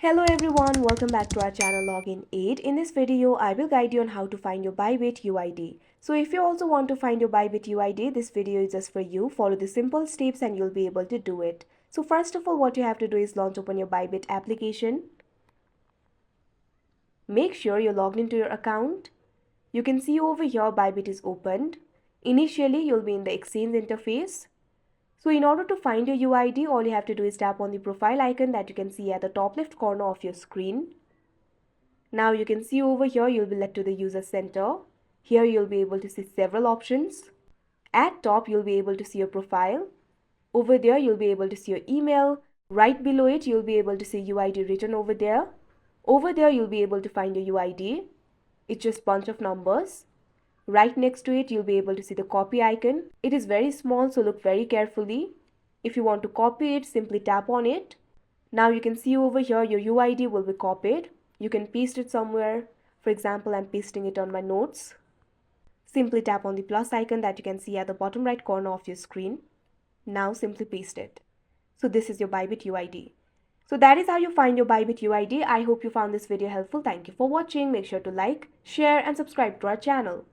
Hello everyone, welcome back to our channel Login Aid. In this video, I will guide you on how to find your Bybit UID. So if you also want to find your Bybit UID, this video is just for you. Follow the simple steps and you'll be able to do it. So first of all, what you have to do is launch open your Bybit application. Make sure you're logged into your account. You can see over here Bybit is opened. Initially, you'll be in the exchange interface. So in order to find your UID, all you have to do is tap on the profile icon that you can see at the top left corner of your screen. Now you can see over here you'll be led to the user center. Here you'll be able to see several options. At top you'll be able to see your profile. Over there you'll be able to see your email. Right below it you'll be able to see UID written over there. Over there you'll be able to find your UID. It's just bunch of numbers. Right next to it, you'll be able to see the copy icon. It is very small, so look very carefully. If you want to copy it, simply tap on it. Now you can see over here, your UID will be copied. You can paste it somewhere. For example, I'm pasting it on my notes. Simply tap on the plus icon that you can see at the bottom right corner of your screen. Now simply paste it. So this is your Bybit UID. So that is how you find your Bybit UID. I hope you found this video helpful. Thank you for watching. Make sure to like, share and subscribe to our channel.